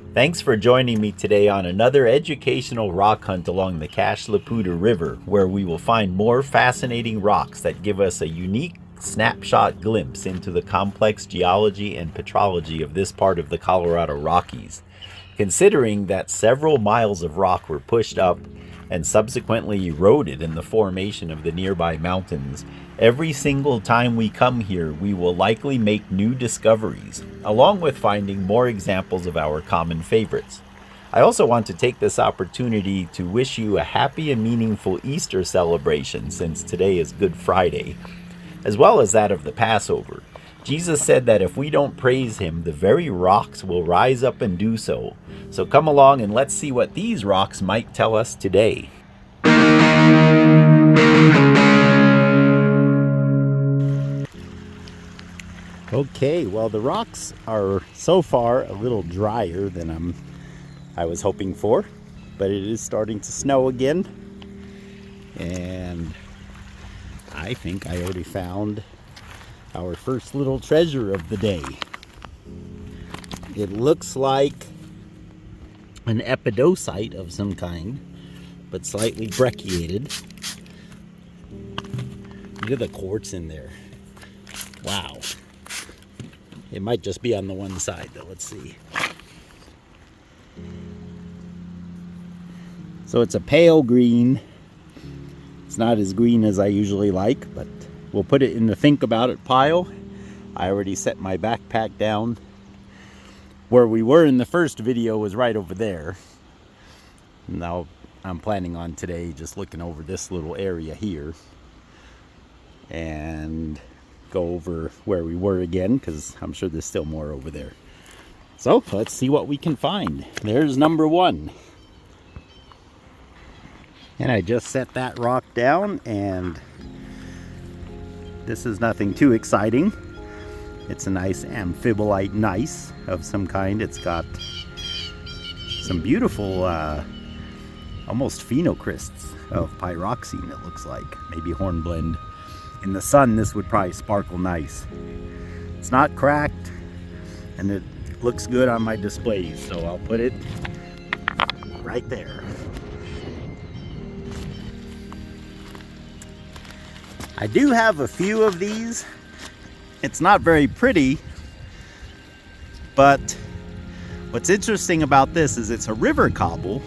Thanks for joining me today on another educational rock hunt along the Cache la Poudre River, where we will find more fascinating rocks that give us a unique snapshot glimpse into the complex geology and petrology of this part of the Colorado Rockies. Considering that several miles of rock were pushed up and subsequently eroded in the formation of the nearby mountains, every single time we come here, we will likely make new discoveries, along with finding more examples of our common favorites. I also want to take this opportunity to wish you a happy and meaningful Easter celebration, since today is Good Friday, as well as that of the Passover. Jesus said that if we don't praise him, the very rocks will rise up and do so. So come along and let's see what these rocks might tell us today. Okay, well, the rocks are so far a little drier than I was hoping for, but it is starting to snow again, and I think I already found our first little treasure of the day. It looks like an epidote of some kind, but slightly brecciated. Look at the quartz in there. Wow. It might just be on the one side though. Let's see. So it's a pale green. It's not as green as I usually like, but we'll put it in the think about it pile. I already set my backpack down. Where we were in the first video was right over there. Now I'm planning on today just looking over this little area here and go over where we were again, because I'm sure there's still more over there. So let's see what we can find. There's number one. And I just set that rock down, and this is nothing too exciting. It's a nice amphibolite gneiss of some kind. It's got some beautiful, almost phenocrysts of pyroxene, it looks like. Maybe hornblende. In the sun, this would probably sparkle nice. It's not cracked, and it looks good on my displays, so I'll put it right there. I do have a few of these. It's not very pretty, but what's interesting about this is it's a river cobble,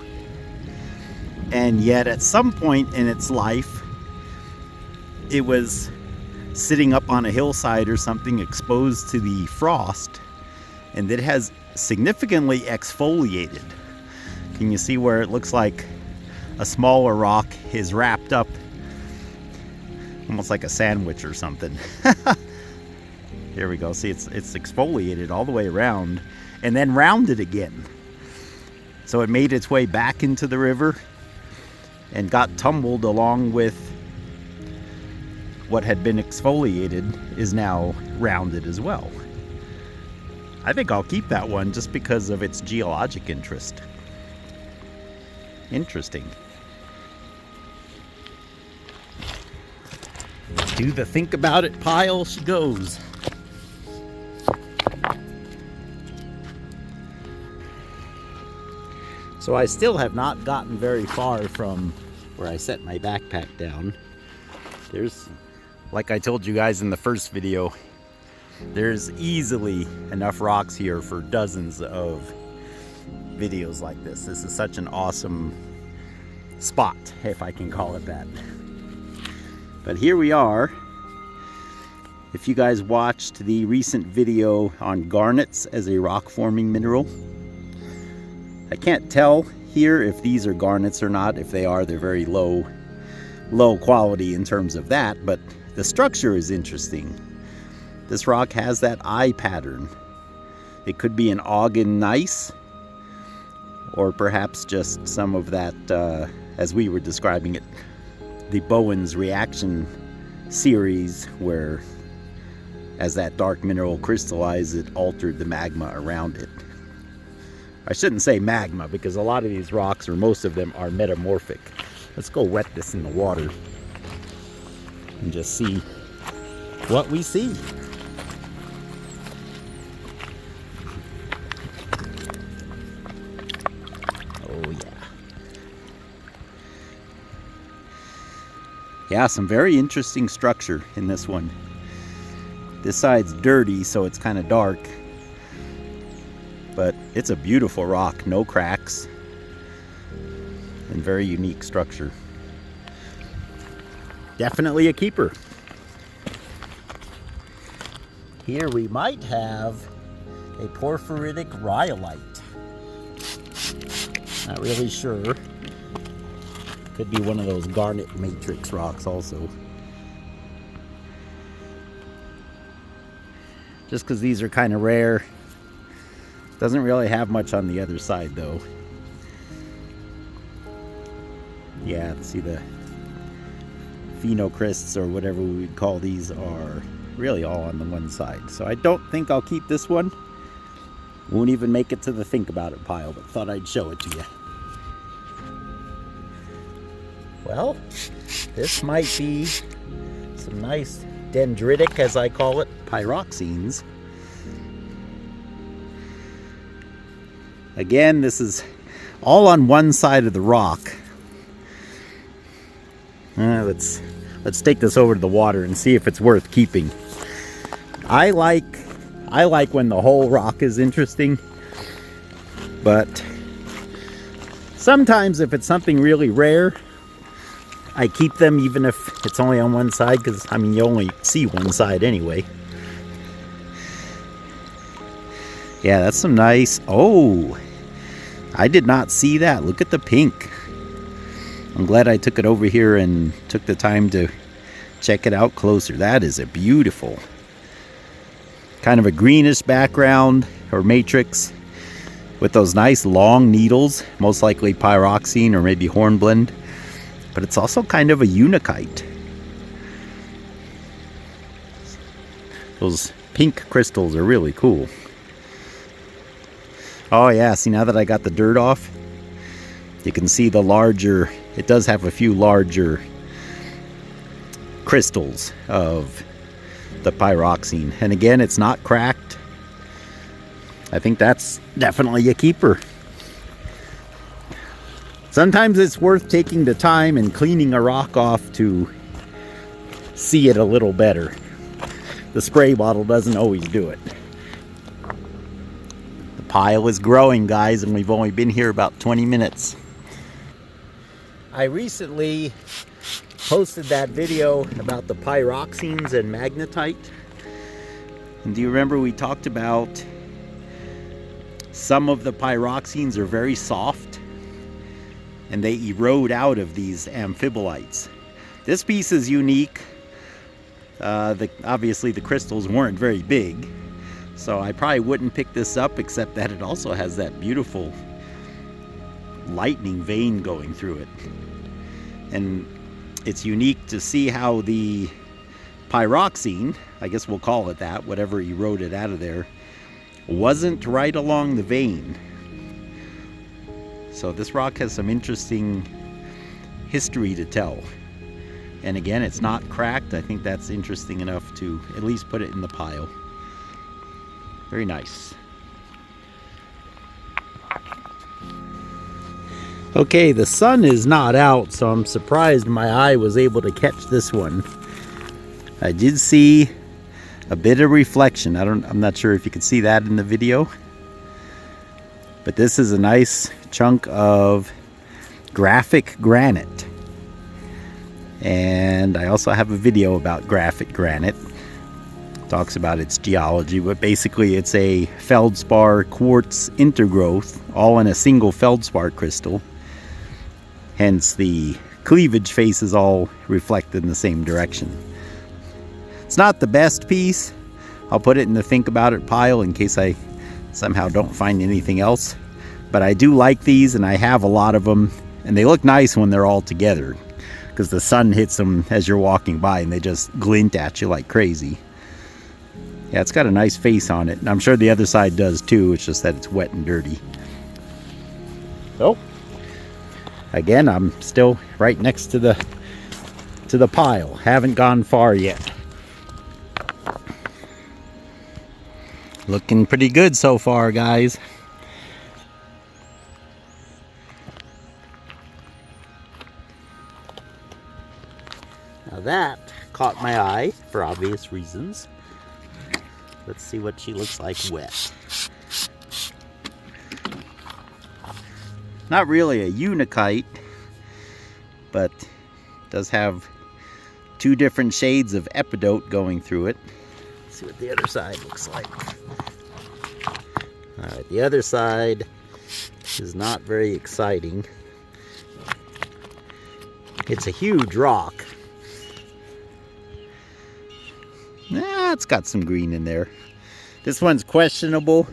and yet at some point in its life, it was sitting up on a hillside or something exposed to the frost, and it has significantly exfoliated. Can you see where it looks like a smaller rock is wrapped up almost like a sandwich or something? Here we go. See, it's exfoliated all the way around and then rounded again. So it made its way back into the river and got tumbled along with what had been exfoliated is now rounded as well. I think I'll keep that one just because of its geologic interest. Interesting. To the think about it pile she goes. So I still have not gotten very far from where I set my backpack down. There's, like I told you guys in the first video, there's easily enough rocks here for dozens of videos like this. This is such an awesome spot, if I can call it that. But here we are. If you guys watched the recent video on garnets as a rock forming mineral, I can't tell here if these are garnets or not. If they are, they're very low quality in terms of that, but the structure is interesting. This rock has that eye pattern. It could be an augen gneiss, or perhaps just some of that, as we were describing it, the Bowen's reaction series, where as that dark mineral crystallized, it altered the magma around it. I shouldn't say magma, because a lot of these rocks, or most of them, are metamorphic. Let's go wet this in the water and just see what we see. yeah. Yeah, some very interesting structure in this one. This side's dirty, so it's kind of dark. But it's a beautiful rock, no cracks. And very unique structure. Definitely a keeper. Here we might have a porphyritic rhyolite. Not really sure. Could be one of those garnet matrix rocks also. Just because these are kind of rare. Doesn't really have much on the other side though. Yeah, see the phenocrysts or whatever we would call these are really all on the one side. So I don't think I'll keep this one. Won't even make it to the think about it pile, but thought I'd show it to you. Well, this might be some nice dendritic, as I call it, pyroxenes. Again, this is all on one side of the rock. Let's take this over to the water and see if it's worth keeping. I like when the whole rock is interesting, but sometimes if it's something really rare, I keep them even if it's only on one side, because I mean you only see one side anyway. Yeah, that's some nice. Oh, I did not see that. Look at the pink. I'm glad I took it over here and took the time to check it out closer. That is a beautiful, kind of a greenish background or matrix with those nice long needles, most likely pyroxene or maybe hornblende. But it's also kind of a unakite. Those pink crystals are really cool. Oh yeah, see, now that I got the dirt off, you can see the larger, it does have a few larger crystals of the pyroxene. And again, it's not cracked. I think that's definitely a keeper. Sometimes it's worth taking the time and cleaning a rock off to see it a little better. The spray bottle doesn't always do it. The pile is growing, guys, and we've only been here about 20 minutes. I recently posted that video about the pyroxenes and magnetite. And do you remember we talked about some of the pyroxenes are very soft and they erode out of these amphibolites. This piece is unique. Obviously the crystals weren't very big, so I probably wouldn't pick this up, except that it also has that beautiful lightning vein going through it. And it's unique to see how the pyroxene, I guess we'll call it that, whatever eroded out of there, wasn't right along the vein. So this rock has some interesting history to tell. And again, it's not cracked. I think that's interesting enough to at least put it in the pile. Very nice. Okay, the sun is not out, so I'm surprised my eye was able to catch this one. I did see a bit of reflection. I'm not sure if you can see that in the video. But this is a nice chunk of graphic granite. And I also have a video about graphic granite. Talks about its geology, but basically it's a feldspar quartz intergrowth, all in a single feldspar crystal. Hence the cleavage face is all reflected in the same direction. It's not the best piece. I'll put it in the think about it pile in case I somehow don't find anything else. But I do like these, and I have a lot of them, and they look nice when they're all together because the sun hits them as you're walking by and they just glint at you like crazy. Yeah, it's got a nice face on it, and I'm sure the other side does too. It's just that it's wet and dirty. So again, I'm still right next to the pile. Haven't gone far yet. Looking pretty good so far, guys. Now that caught my eye for obvious reasons. Let's see what she looks like wet. Not really a Unakite, but does have two different shades of epidote going through it. Let's see what the other side looks like. Alright, the other side is not very exciting. It's a huge rock. Nah, it's got some green in there. This one's questionable.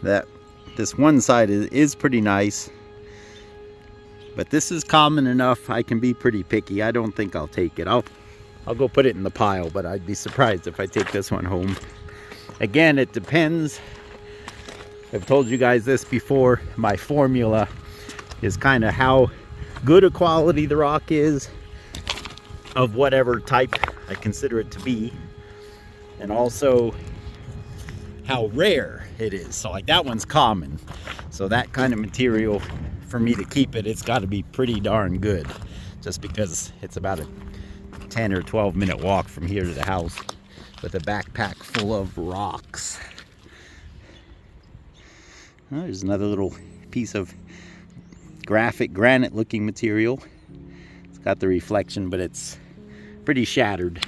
This one side is pretty nice. But this is common enough. I can be pretty picky. I don't think I'll take it. I'll go put it in the pile, but I'd be surprised if I take this one home. Again, it depends. I've told you guys this before. My formula is kind of how good a quality the rock is of whatever type I consider it to be, and also how rare it is. So like that one's common, so that kind of material, for me to keep it, it's got to be pretty darn good, just because it's about a 10 or 12 minute walk from here to the house with a backpack full of rocks. Oh, there's another little piece of graphic granite looking material. It's got the reflection, but it's pretty shattered.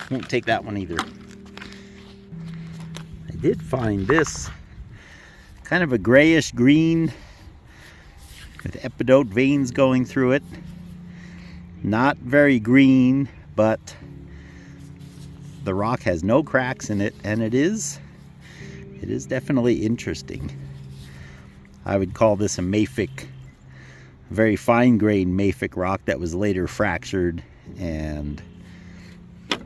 Won't take that one either. I did find this kind of a grayish green with epidote veins going through it. Not very green, but the rock has no cracks in it, and it is definitely interesting. I would call this a mafic, very fine-grained mafic rock that was later fractured, and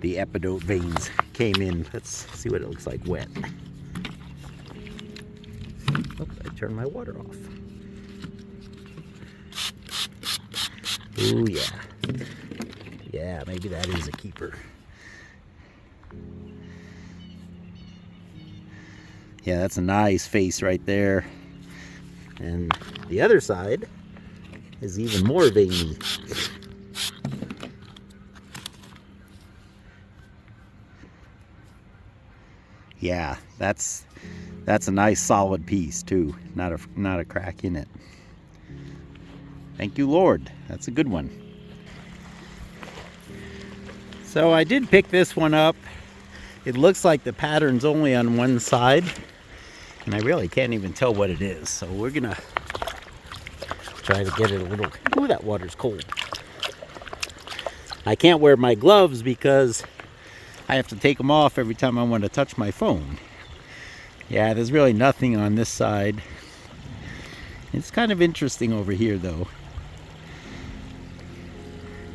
the epidote veins came in. Let's see what it looks like wet. Oops, I turned my water off. Oh yeah. Yeah, maybe that is a keeper. Yeah, that's a nice face right there. And the other side is even more veiny. Yeah, that's a nice solid piece too. Not a crack in it. Thank you, Lord. That's a good one. So I did pick this one up. It looks like the pattern's only on one side, and I really can't even tell what it is. So we're gonna try to get it a little... Ooh, that water's cold. I can't wear my gloves because I have to take them off every time I want to touch my phone. Yeah, there's really nothing on this side. It's kind of interesting over here though.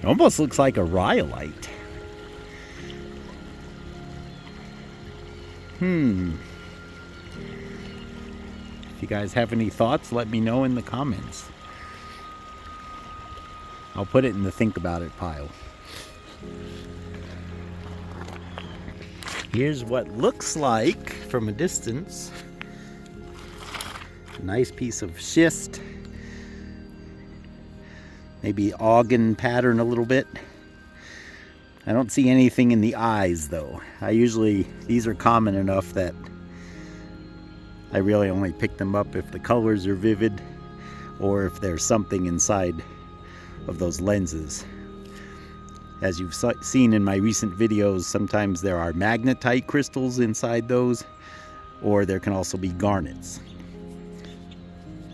It almost looks like a rhyolite. If you guys have any thoughts, let me know in the comments. I'll put it in the think about it pile. Here's what looks like from a distance. A nice piece of schist. Maybe augen pattern a little bit. I don't see anything in the eyes though. These are common enough that I really only pick them up if the colors are vivid or if there's something inside of those lenses. As you've seen in my recent videos, sometimes there are magnetite crystals inside those, or there can also be garnets.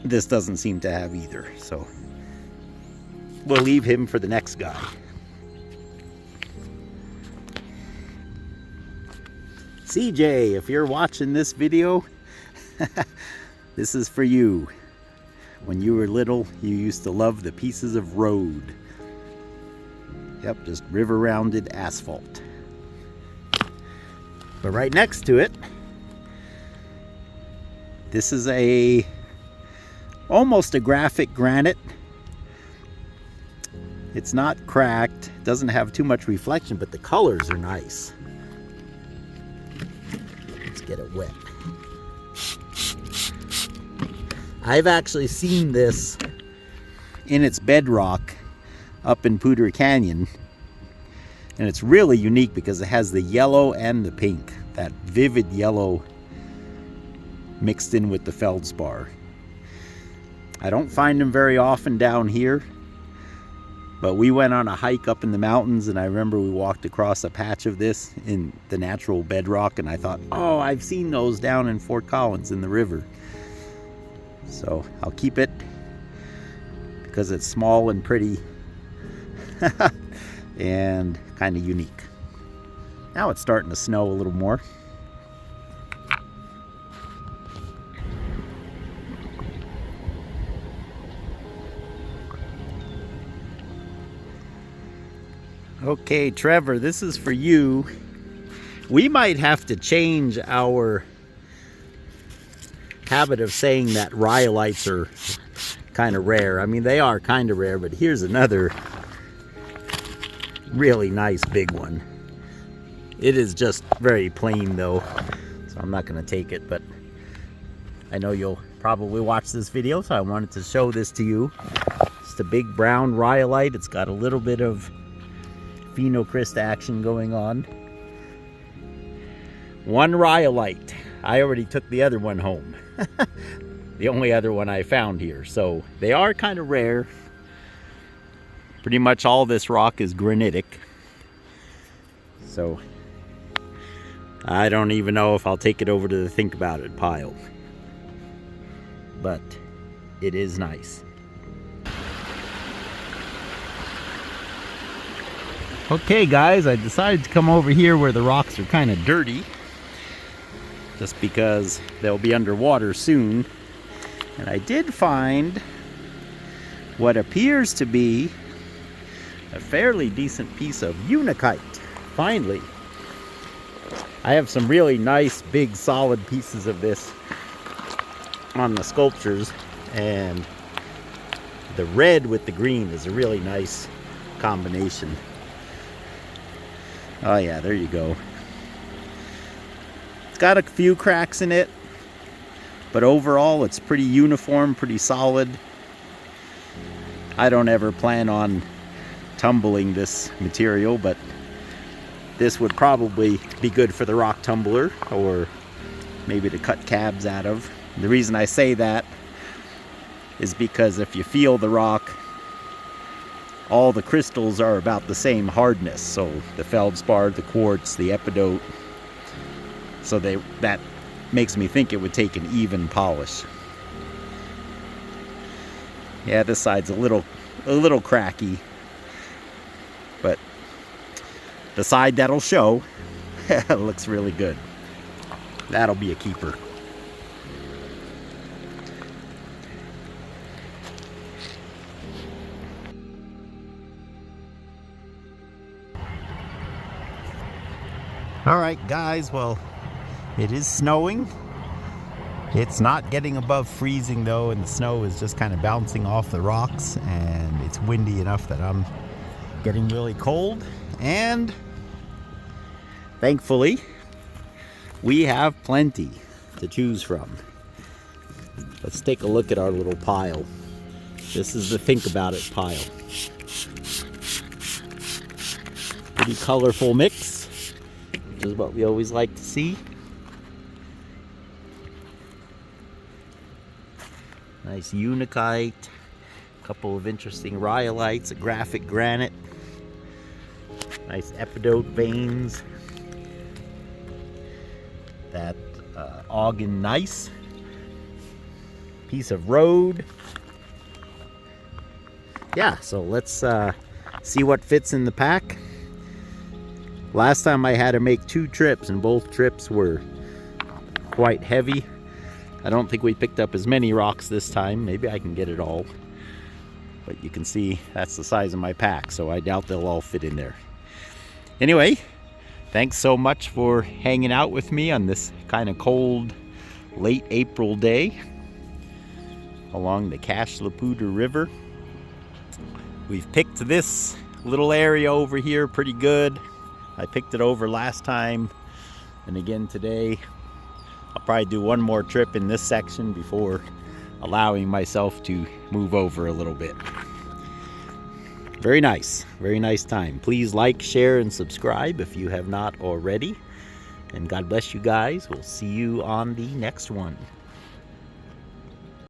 This doesn't seem to have either, so we'll leave him for the next guy. CJ, if you're watching this video, this is for you. When you were little, you used to love the pieces of road. Yep, just river-rounded asphalt. But right next to it, this is almost a graphic granite. It's not cracked, doesn't have too much reflection, but the colors are nice. Let's get it wet. I've actually seen this in its bedrock up in Poudre Canyon, And it's really unique because it has the yellow and the pink, that vivid yellow mixed in with the feldspar. I don't find them very often down here, but we went on a hike up in the mountains, and I remember we walked across a patch of this in the natural bedrock, and I thought, oh, I've seen those down in Fort Collins in the river. So I'll keep it because it's small and pretty and kind of unique. Now it's starting to snow a little more. Okay, Trevor, this is for you. We might have to change our habit of saying that rhyolites are kind of rare. I mean, they are kind of rare, but here's another really nice big one. It is just very plain though, so I'm not going to take it, but I know you'll probably watch this video, so I wanted to show this to you. It's a big brown rhyolite. It's got a little bit of phenocryst action going on. One rhyolite. I already took the other one home. The only other one I found here. So they are kind of rare. Pretty much all this rock is granitic. So I don't even know if I'll take it over to the think about it pile. But it is nice. Okay guys, I decided to come over here where the rocks are kind of dirty, just because they'll be underwater soon. And I did find what appears to be a fairly decent piece of Unakite, finally. I have some really nice big solid pieces of this on the sculptures, and the red with the green is a really nice combination. Oh yeah, there you go. It's got a few cracks in it, but overall it's pretty uniform, pretty solid. I don't ever plan on tumbling this material, but this would probably be good for the rock tumbler, or maybe to cut cabs out of. The reason I say that is because if you feel the rock, all the crystals are about the same hardness. So the feldspar, the quartz, the epidote. So that makes me think it would take an even polish. Yeah, this side's a little cracky, but the side that'll show looks really good. That'll be a keeper. Alright guys, well, it is snowing. It's not getting above freezing though, and the snow is just kind of bouncing off the rocks, and it's windy enough that I'm getting really cold. And thankfully, we have plenty to choose from. Let's take a look at our little pile. This is the think about it pile. Pretty colorful mix, which is what we always like to see. Nice Unakite, a couple of interesting rhyolites, a graphic granite, nice epidote veins, that augen gneiss, piece of road. Yeah, so let's see what fits in the pack. Last time I had to make 2 trips, and both trips were quite heavy. I don't think we picked up as many rocks this time. Maybe I can get it all. But you can see that's the size of my pack, so I doubt they'll all fit in there. Anyway, thanks so much for hanging out with me on this kind of cold, late April day along the Cache la Poudre River. We've picked this little area over here pretty good. I picked it over last time and again today. I'll probably do one more trip in this section before allowing myself to move over a little bit. very nice time. Please like, share, and subscribe if you have not already. And God bless you guys. We'll see you on the next one.